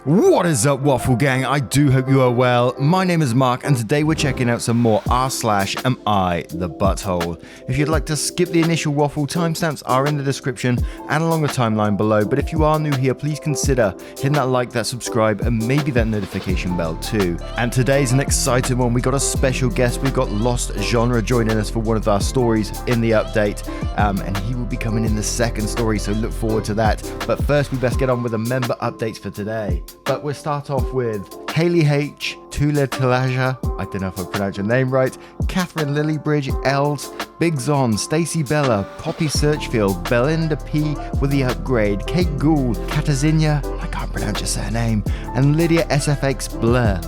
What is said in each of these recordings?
What is up, Waffle Gang? I do hope you are well. My name is Mark, and today we're checking out some more r/AmITheA butthole. If you'd like to skip the initial waffle, timestamps are in the description and along the timeline below. But if you are new here, please consider hitting that like, that subscribe, and maybe that notification bell too. And today's an exciting one. We got a special guest. We've got Lost Genre joining us for one of our stories in the update, and he will be coming in the second story, so look forward to that. But first, we best get on with the member updates for today. But we'll start off with Haley H, Tula Talaja, I don't know if I pronounced your name right, Catherine Lilybridge, Els, Big Zon, Stacey Bella, Poppy Searchfield, Belinda P with the upgrade, Kate Gould, Katazinia, I can't pronounce your surname, and Lydia SFX Blur.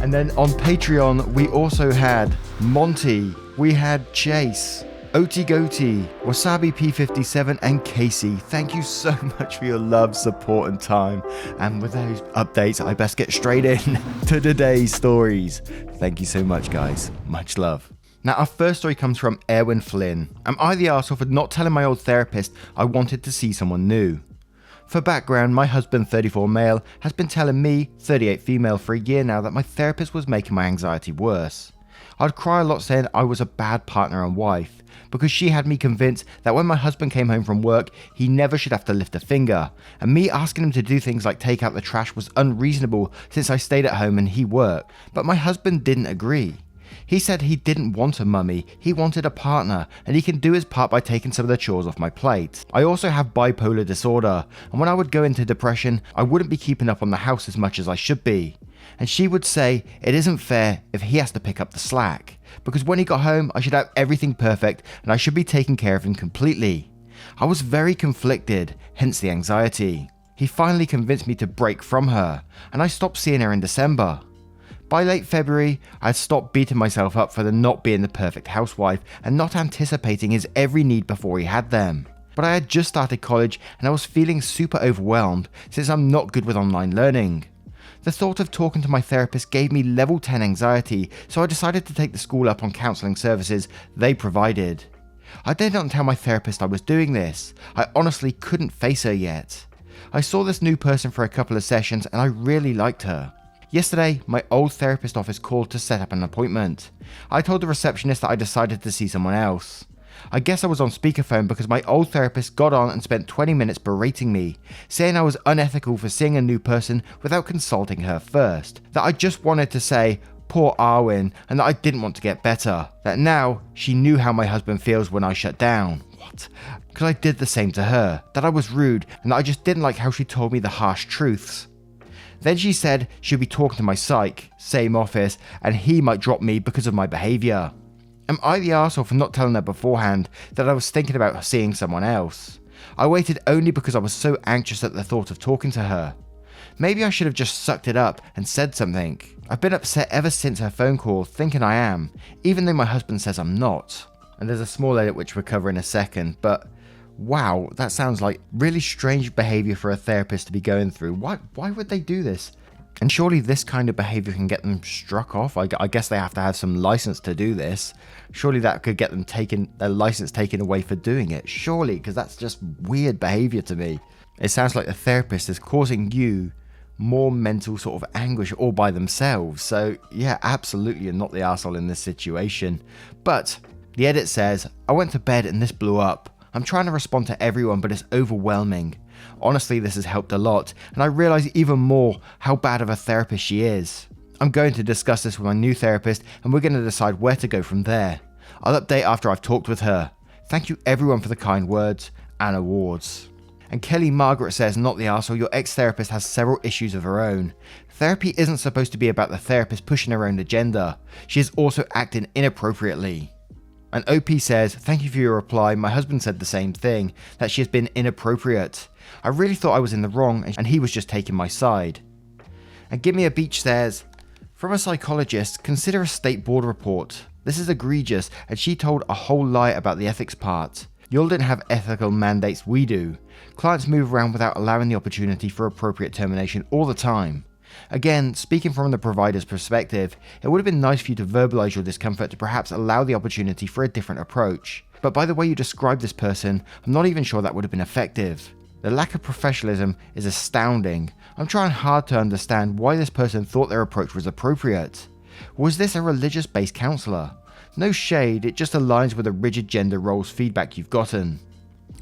And then on Patreon, we also had Monty, we had Chase, Oti Goati, Wasabi P57, and Casey. Thank you so much for your love, support, and time. And with those updates, I best get straight in to today's stories. Thank you so much, guys. Much love. Now, our first story comes from Erwin Flynn. Am I the arsehole for not telling my old therapist I wanted to see someone new? For background, my husband, 34 male, has been telling me, 38 female, for a year now that my therapist was making my anxiety worse. I'd cry a lot saying I was a bad partner and wife, because she had me convinced that when my husband came home from work, he never should have to lift a finger, and me asking him to do things like take out the trash was unreasonable since I stayed at home and he worked. But my husband didn't agree. He said he didn't want a mummy, he wanted a partner, and he can do his part by taking some of the chores off my plate. I also have bipolar disorder, and when I would go into depression, I wouldn't be keeping up on the house as much as I should be. And she would say it isn't fair if he has to pick up the slack, because when he got home I should have everything perfect and I should be taking care of him completely. I was very conflicted, hence the anxiety. He finally convinced me to break from her, and I stopped seeing her in December. By late February, I had stopped beating myself up for the not being the perfect housewife and not anticipating his every need before he had them. But I had just started college and I was feeling super overwhelmed since I'm not good with online learning. The thought of talking to my therapist gave me level 10 anxiety, so I decided to take the school up on counselling services they provided. I did not tell my therapist I was doing this. I honestly couldn't face her yet. I saw this new person for a couple of sessions and I really liked her. Yesterday, my old therapist office called to set up an appointment. I told the receptionist that I decided to see someone else. I guess I was on speakerphone because my old therapist got on and spent 20 minutes berating me, saying I was unethical for seeing a new person without consulting her first, that I just wanted to say, poor Arwen, and that I didn't want to get better, that now she knew how my husband feels when I shut down. What? Because I did the same to her, that I was rude, and that I just didn't like how she told me the harsh truths. Then she said she'd be talking to my psych, same office, and he might drop me because of my behaviour. Am I the arsehole for not telling her beforehand that I was thinking about seeing someone else? I waited only because I was so anxious at the thought of talking to her. Maybe I should have just sucked it up and said something. I've been upset ever since her phone call, thinking I am, even though my husband says I'm not. And there's a small edit which we'll cover in a second, but wow, that sounds like really strange behaviour for a therapist to be going through. Why would they do this? And surely this kind of behaviour can get them struck off. I guess they have to have some license to do this. Surely that could get them their license taken away for doing it. Surely, because that's just weird behaviour to me. It sounds like the therapist is causing you more mental sort of anguish all by themselves. So yeah, absolutely you're not the arsehole in this situation. But the edit says, I went to bed and this blew up. I'm trying to respond to everyone, but it's overwhelming. Honestly, this has helped a lot, and I realise even more how bad of a therapist she is. I'm going to discuss this with my new therapist, and we're going to decide where to go from there. I'll update after I've talked with her. Thank you everyone for the kind words and awards. And Kelly Margaret says, not the arsehole, your ex-therapist has several issues of her own. Therapy isn't supposed to be about the therapist pushing her own agenda. She is also acting inappropriately. And OP says, thank you for your reply, my husband said the same thing, that she has been inappropriate. I really thought I was in the wrong and he was just taking my side. And Gimme a Beach says, from a psychologist, consider a state board report. This is egregious and she told a whole lie about the ethics part. Y'all don't have ethical mandates, we do. Clients move around without allowing the opportunity for appropriate termination all the time. Again, speaking from the provider's perspective, it would have been nice for you to verbalise your discomfort to perhaps allow the opportunity for a different approach. But by the way you described this person, I'm not even sure that would have been effective. The lack of professionalism is astounding. I'm trying hard to understand why this person thought their approach was appropriate. Was this a religious-based counsellor? No shade, it just aligns with the rigid gender roles feedback you've gotten.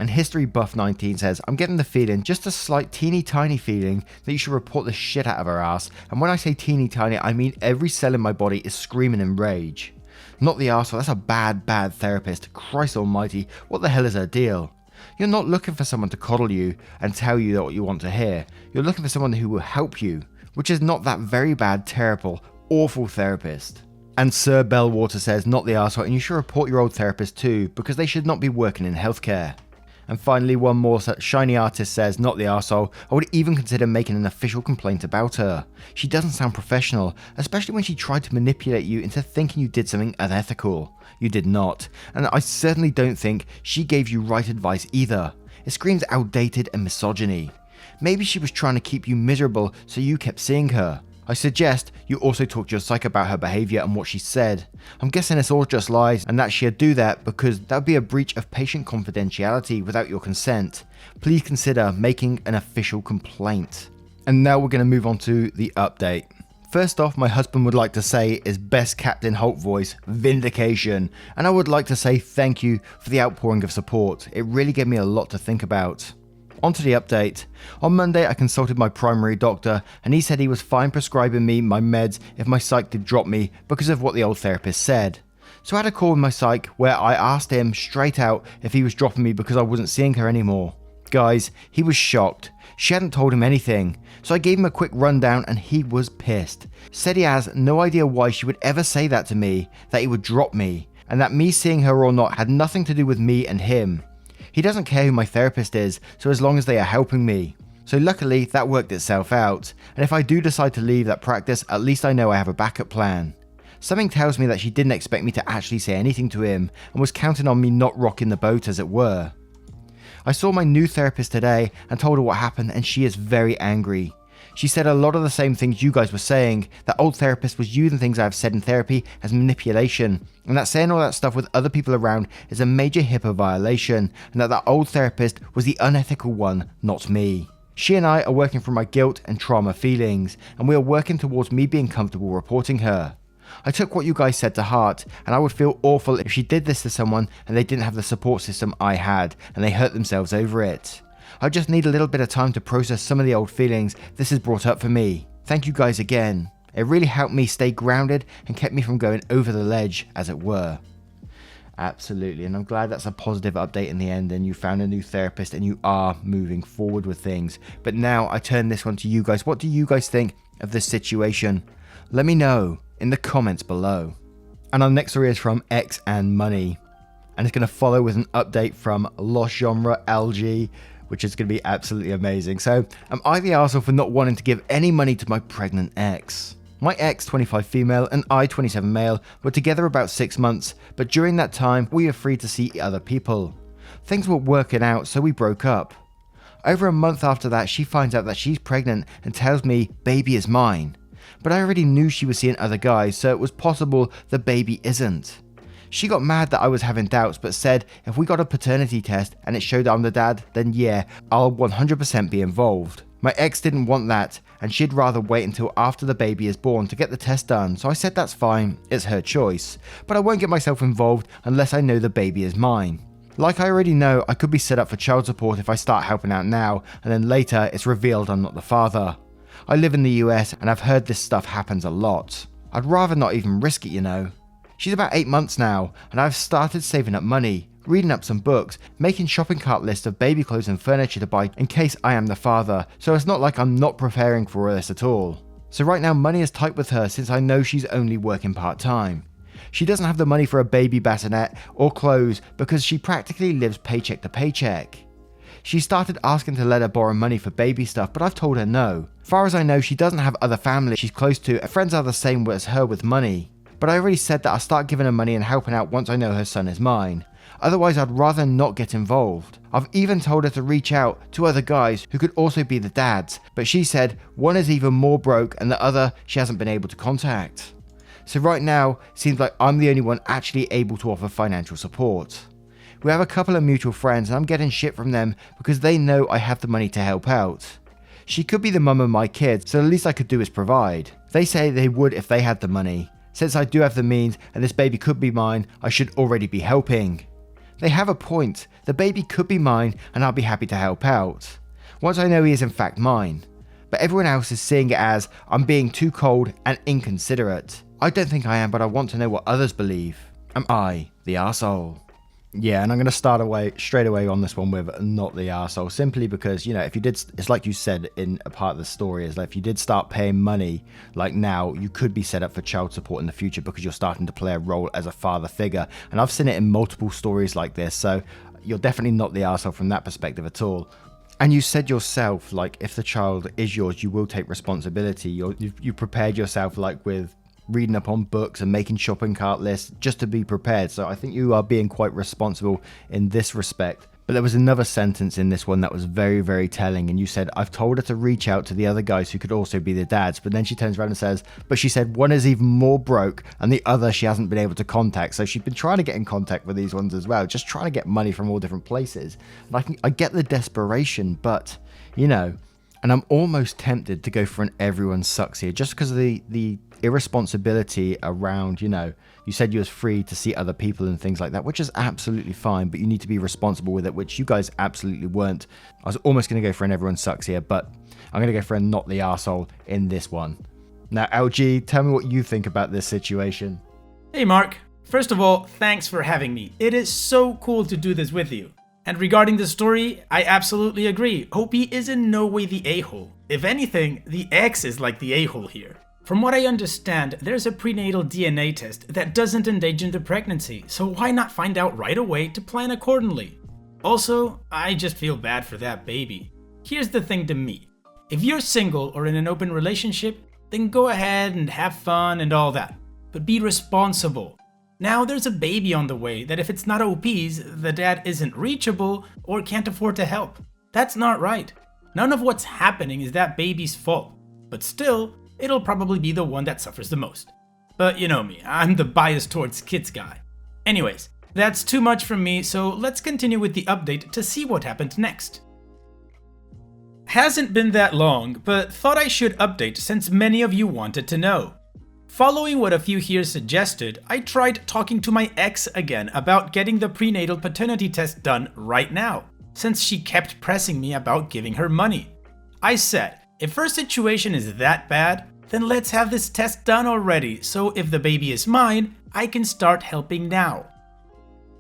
And History Buff 19 says, I'm getting the feeling, just a slight teeny tiny feeling, that you should report the shit out of her ass. And when I say teeny tiny, I mean every cell in my body is screaming in rage. Not the arsehole, that's a bad therapist. Christ almighty, what the hell is her deal? You're not looking for someone to coddle you and tell you what you want to hear. You're looking for someone who will help you, which is not that very bad, terrible, awful therapist. And Sir Bellwater says, not the arsehole, and you should report your old therapist too, because they should not be working in healthcare. And finally, one more shiny artist says, not the arsehole, I would even consider making an official complaint about her. She doesn't sound professional, especially when she tried to manipulate you into thinking you did something unethical. You did not, and I certainly don't think she gave you right advice either. It screams outdated and misogyny. Maybe she was trying to keep you miserable so you kept seeing her. I suggest you also talk to your psych about her behaviour and what she said. I'm guessing it's all just lies and that she'd do that because that would be a breach of patient confidentiality without your consent. Please consider making an official complaint. And now we're going to move on to the update. First off, my husband would like to say his best Captain Holt voice, vindication, and I would like to say thank you for the outpouring of support. It really gave me a lot to think about. On to the update. On Monday, I consulted my primary doctor and he said he was fine prescribing me my meds if my psych did drop me because of what the old therapist said. So I had a call with my psych where I asked him straight out if he was dropping me because I wasn't seeing her anymore. Guys, he was shocked. She hadn't told him anything, so I gave him a quick rundown and he was pissed. Said he has no idea why she would ever say that to me, that he would drop me, and that me seeing her or not had nothing to do with me and him. He doesn't care who my therapist is, so as long as they are helping me. So luckily, that worked itself out, and if I do decide to leave that practice, at least I know I have a backup plan. Something tells me that she didn't expect me to actually say anything to him, and was counting on me not rocking the boat as it were. I saw my new therapist today and told her what happened, and she is very angry. She said a lot of the same things you guys were saying, that old therapist was using things I have said in therapy as manipulation, and that saying all that stuff with other people around is a major HIPAA violation, and that old therapist was the unethical one, not me. She and I are working through my guilt and trauma feelings, and we are working towards me being comfortable reporting her. I took what you guys said to heart, and I would feel awful if she did this to someone and they didn't have the support system I had, and they hurt themselves over it. I just need a little bit of time to process some of the old feelings this has brought up for me. Thank you guys again. It really helped me stay grounded and kept me from going over the ledge, as it were. Absolutely, and I'm glad that's a positive update in the end and you found a new therapist and you are moving forward with things. But now I turn this one to you guys. What do you guys think of this situation? Let me know in the comments below. And our next story is from X and Money, and it's going to follow with an update from Lost Genre LG, which is going to be absolutely amazing. So, am I the arsehole for not wanting to give any money to my pregnant ex? My ex, 25 female, and I, 27 male, were together about 6 months, but during that time, we were free to see other people. Things were working out, so we broke up. Over a month after that, she finds out that she's pregnant and tells me, baby is mine. But I already knew she was seeing other guys, so it was possible the baby isn't. She got mad that I was having doubts, but said if we got a paternity test and it showed I'm the dad, then yeah, I'll 100% be involved. My ex didn't want that, and she'd rather wait until after the baby is born to get the test done, so I said that's fine, it's her choice, but I won't get myself involved unless I know the baby is mine. Like I already know, I could be set up for child support if I start helping out now, and then later it's revealed I'm not the father. I live in the US and I've heard this stuff happens a lot. I'd rather not even risk it, you know. She's about 8 months now, and I've started saving up money, reading up some books, making shopping cart lists of baby clothes and furniture to buy in case I am the father, so it's not like I'm not preparing for this at all. So right now money is tight with her since I know she's only working part-time. She doesn't have the money for a baby bassinet or clothes because she practically lives paycheck to paycheck. She started asking to let her borrow money for baby stuff, but I've told her no. Far as I know, she doesn't have other family she's close to, and friends are the same as her with money. But I already said that I'll start giving her money and helping out once I know her son is mine. Otherwise, I'd rather not get involved. I've even told her to reach out to other guys who could also be the dads, but she said one is even more broke and the other she hasn't been able to contact. So right now, it seems like I'm the only one actually able to offer financial support. We have a couple of mutual friends and I'm getting shit from them because they know I have the money to help out. She could be the mum of my kids, so the least I could do is provide. They say they would if they had the money. Since I do have the means and this baby could be mine, I should already be helping. They have a point. The baby could be mine and I'll be happy to help out. Once I know he is in fact mine. But everyone else is seeing it as I'm being too cold and inconsiderate. I don't think I am, but I want to know what others believe. Am I the arsehole? Yeah, and I'm going to start straight away on this one with not the arsehole, simply because, if you did, it's like you said in a part of the story, is that if you did start paying money, like now, you could be set up for child support in the future because you're starting to play a role as a father figure. And I've seen it in multiple stories like this, so you're definitely not the arsehole from that perspective at all. And you said yourself, like, if the child is yours, you will take responsibility. You prepared yourself, like, with reading up on books and making shopping cart lists just to be prepared. So I think you are being quite responsible in this respect. But there was another sentence in this one that was very, very telling. And you said, I've told her to reach out to the other guys who could also be the dads. But then she turns around and says, but she said one is even more broke and the other she hasn't been able to contact. So she's been trying to get in contact with these ones as well, just trying to get money from all different places. And I get the desperation, but, and I'm almost tempted to go for an everyone sucks here just because of the irresponsibility around, you said you was free to see other people and things like that, which is absolutely fine, but you need to be responsible with it, which you guys absolutely weren't. I was almost going to go for an everyone sucks here, but I'm going to go for a not the arsehole in this one. Now, LG, tell me what you think about this situation. Hey, Mark. First of all, thanks for having me. It is so cool to do this with you. And regarding the story, I absolutely agree. Opie is in no way the a-hole. If anything, the ex is like the a-hole here. From what I understand, there's a prenatal DNA test that doesn't endanger the pregnancy, so why not find out right away to plan accordingly? Also, I just feel bad for that baby. Here's the thing to me. If you're single or in an open relationship, then go ahead and have fun and all that. But be responsible. Now there's a baby on the way that if it's not OP's, the dad isn't reachable or can't afford to help. That's not right. None of what's happening is that baby's fault. But still, it'll probably be the one that suffers the most. But you know me, I'm the bias towards kids guy. Anyways, that's too much from me, so let's continue with the update to see what happened next. Hasn't been that long, but thought I should update since many of you wanted to know. Following what a few here suggested, I tried talking to my ex again about getting the prenatal paternity test done right now, since she kept pressing me about giving her money. I said, if her situation is that bad, then let's have this test done already, so if the baby is mine, I can start helping now.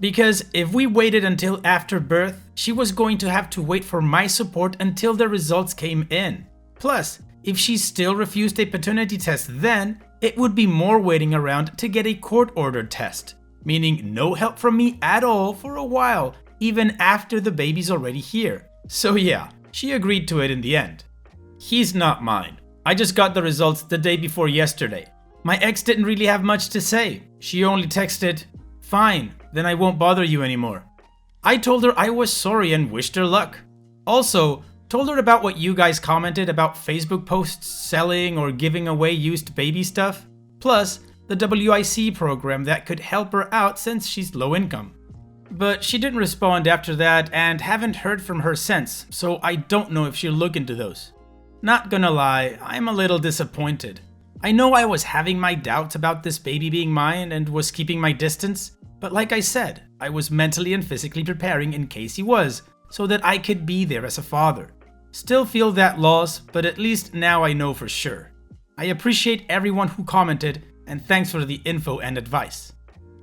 Because if we waited until after birth, she was going to have to wait for my support until the results came in. Plus, if she still refused a paternity test then, it would be more waiting around to get a court-ordered test, meaning no help from me at all for a while, even after the baby's already here. So yeah, she agreed to it in the end. He's not mine. I just got the results the day before yesterday. My ex didn't really have much to say. She only texted, "Fine, then I won't bother you anymore." I told her I was sorry and wished her luck. Also, told her about what you guys commented about Facebook posts selling or giving away used baby stuff. Plus, the WIC program that could help her out since she's low income. But she didn't respond after that and haven't heard from her since, so I don't know if she'll look into those. Not gonna lie, I'm a little disappointed. I know I was having my doubts about this baby being mine and was keeping my distance, but like I said, I was mentally and physically preparing in case he was, so that I could be there as a father. Still feel that loss, but at least now I know for sure. I appreciate everyone who commented, and thanks for the info and advice.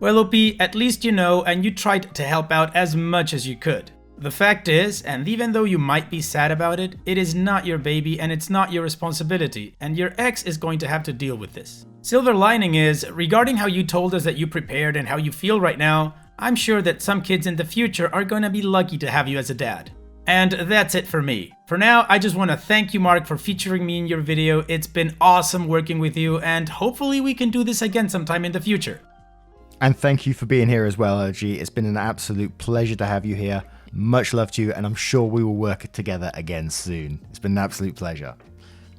Well, OP, at least you know and you tried to help out as much as you could. The fact is, and even though you might be sad about it, it is not your baby and it's not your responsibility, and your ex is going to have to deal with this. Silver lining is, regarding how you told us that you prepared and how you feel right now, I'm sure that some kids in the future are going to be lucky to have you as a dad. And that's it for me. For now, I just want to thank you, Mark, for featuring me in your video. It's been awesome working with you, and hopefully we can do this again sometime in the future. And thank you for being here as well, LG. It's been an absolute pleasure to have you here. Much love to you, and I'm sure we will work together again soon. It's been an absolute pleasure.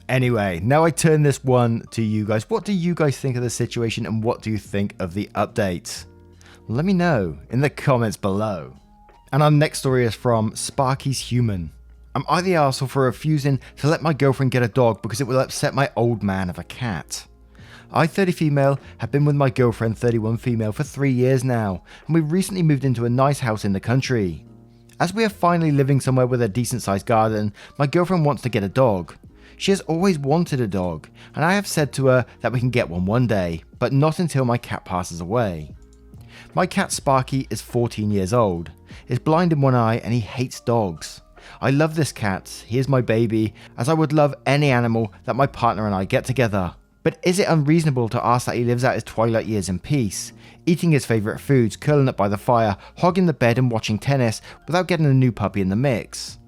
Anyway, now I turn this one to you guys. What do you guys think of the situation, and what do you think of the update? Let me know in the comments below. And our next story is from Sparky's Human. Am I the arsehole for refusing to let my girlfriend get a dog because it will upset my old man of a cat? I, 30 female, have been with my girlfriend, 31 female, for 3 years now, and we've recently moved into a nice house in the country. As we are finally living somewhere with a decent sized garden, my girlfriend wants to get a dog. She has always wanted a dog, and I have said to her that we can get one day, but not until my cat passes away. My cat Sparky is 14 years old, is blind in one eye, and he hates dogs. I love this cat, he is my baby, as I would love any animal that my partner and I get together. But is it unreasonable to ask that he lives out his twilight years in peace, eating his favourite foods, curling up by the fire, hogging the bed and watching tennis without getting a new puppy in the mix?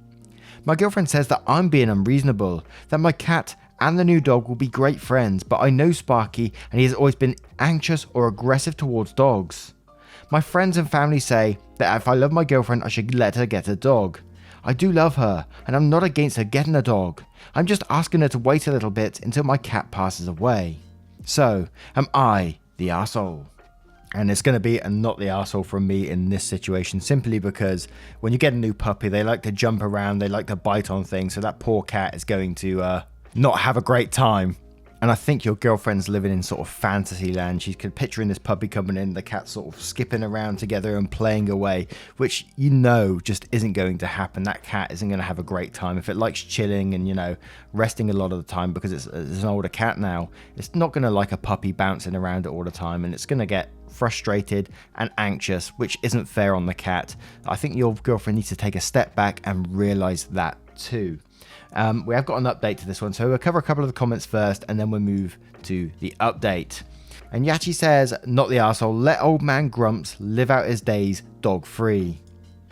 My girlfriend says that I'm being unreasonable, that my cat and the new dog will be great friends, but I know Sparky and he has always been anxious or aggressive towards dogs. My friends and family say that if I love my girlfriend I should let her get a dog. I do love her, and I'm not against her getting a dog. I'm just asking her to wait a little bit until my cat passes away. So, am I the arsehole? And it's going to be a not the arsehole from me in this situation, simply because when you get a new puppy, they like to jump around, they like to bite on things, so that poor cat is going to not have a great time. And I think your girlfriend's living in sort of fantasy land. She's picturing this puppy coming in, the cat sort of skipping around together and playing away, which just isn't going to happen. That cat isn't going to have a great time. If it likes chilling and, resting a lot of the time because it's an older cat now, it's not going to like a puppy bouncing around it all the time, and it's going to get frustrated and anxious, which isn't fair on the cat. I think your girlfriend needs to take a step back and realize that too. We have got an update to this one, so we'll cover a couple of the comments first and then we'll move to the update. And Yachi says, not the arsehole, let old man Grumps live out his days dog free.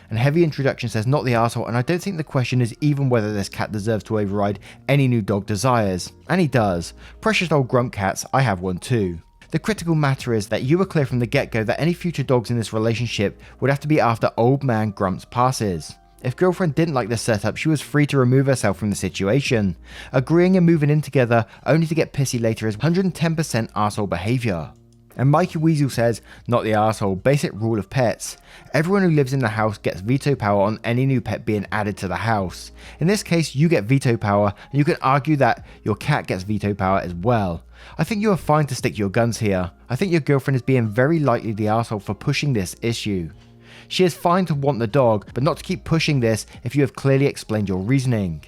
And Heavy Introduction says, not the arsehole, and I don't think the question is even whether this cat deserves to override any new dog desires. And he does. Precious old grump cats, I have one too. The critical matter is that you were clear from the get-go that any future dogs in this relationship would have to be after old man Grumps passes. If girlfriend didn't like this setup, she was free to remove herself from the situation. Agreeing and moving in together only to get pissy later is 110% arsehole behaviour. And Mikey Weasel says, not the arsehole, basic rule of pets. Everyone who lives in the house gets veto power on any new pet being added to the house. In this case, you get veto power, and you can argue that your cat gets veto power as well. I think you are fine to stick to your guns here. I think your girlfriend is being very likely the arsehole for pushing this issue. She is fine to want the dog, but not to keep pushing this if you have clearly explained your reasoning.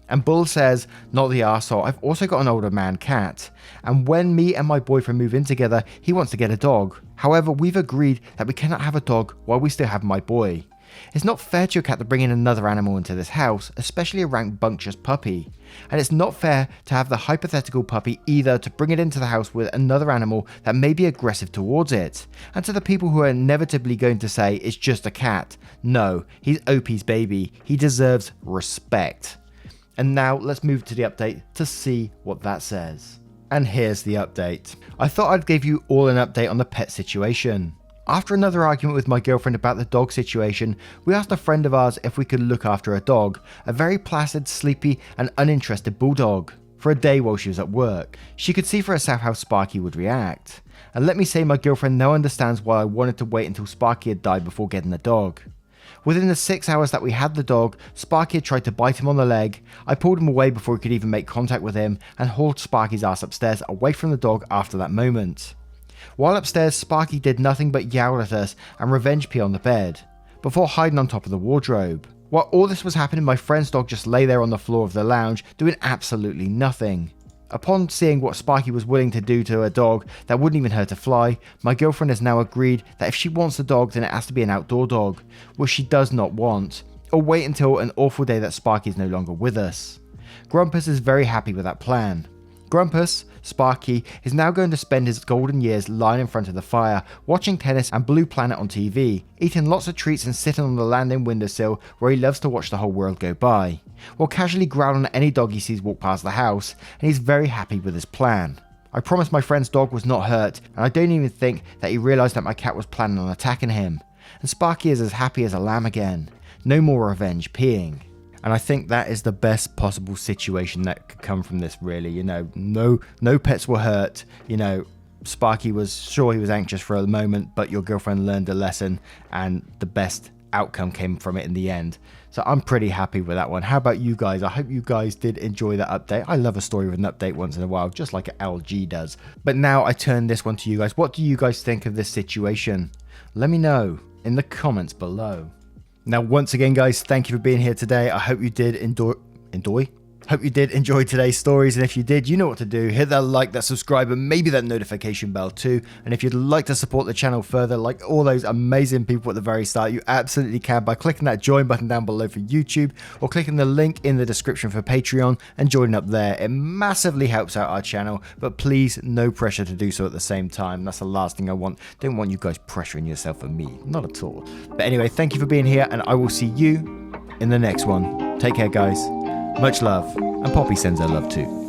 And Bull says, not the arsehole, I've also got an older man cat, and when me and my boyfriend move in together, he wants to get a dog. However, we've agreed that we cannot have a dog while we still have my boy. It's not fair to your cat to bring in another animal into this house, especially a rambunctious puppy. And it's not fair to have the hypothetical puppy either to bring it into the house with another animal that may be aggressive towards it. And to the people who are inevitably going to say it's just a cat, no, he's OP's baby, he deserves respect. And now let's move to the update to see what that says. And here's the update. I thought I'd give you all an update on the pet situation. After another argument with my girlfriend about the dog situation, we asked a friend of ours if we could look after a dog, a very placid, sleepy and uninterested bulldog, for a day while she was at work. She could see for herself how Sparky would react. And let me say my girlfriend now understands why I wanted to wait until Sparky had died before getting the dog. Within the 6 hours that we had the dog, Sparky had tried to bite him on the leg. I pulled him away before he could even make contact with him and hauled Sparky's ass upstairs away from the dog after that moment. While upstairs, Sparky did nothing but yowl at us and revenge pee on the bed, before hiding on top of the wardrobe. While all this was happening, my friend's dog just lay there on the floor of the lounge, doing absolutely nothing. Upon seeing what Sparky was willing to do to a dog that wouldn't even hurt a fly, my girlfriend has now agreed that if she wants a dog, then it has to be an outdoor dog, which she does not want, or wait until an awful day that Sparky is no longer with us. Grumpus is very happy with that plan. Grumpus, Sparky, is now going to spend his golden years lying in front of the fire, watching tennis and Blue Planet on TV, eating lots of treats and sitting on the landing windowsill where he loves to watch the whole world go by, while casually growling at any dog he sees walk past the house, and he's very happy with his plan. I promised my friend's dog was not hurt, and I don't even think that he realised that my cat was planning on attacking him, and Sparky is as happy as a lamb again. No more revenge peeing. And I think that is the best possible situation that could come from this, really. No pets were hurt. Sparky was sure he was anxious for a moment, but your girlfriend learned a lesson, and the best outcome came from it in the end. So I'm pretty happy with that one. How about you guys? I hope you guys did enjoy that update. I love a story with an update once in a while, just like LG does. But now I turn this one to you guys. What do you guys think of this situation? Let me know in the comments below. Now, once again, guys, thank you for being here today. I hope you did Hope you did enjoy today's stories, and if you did, you know what to do. Hit that like, that subscribe, and maybe that notification bell too. And if you'd like to support the channel further, like all those amazing people at the very start, you absolutely can by clicking that join button down below for YouTube, or clicking the link in the description for Patreon and joining up there. It massively helps out our channel, but please, no pressure to do so at the same time. That's the last thing I want. Don't want you guys pressuring yourself for me, not at all. But anyway, thank you for being here, and I will see you in the next one. Take care, guys. Much love, and Poppy sends her love too.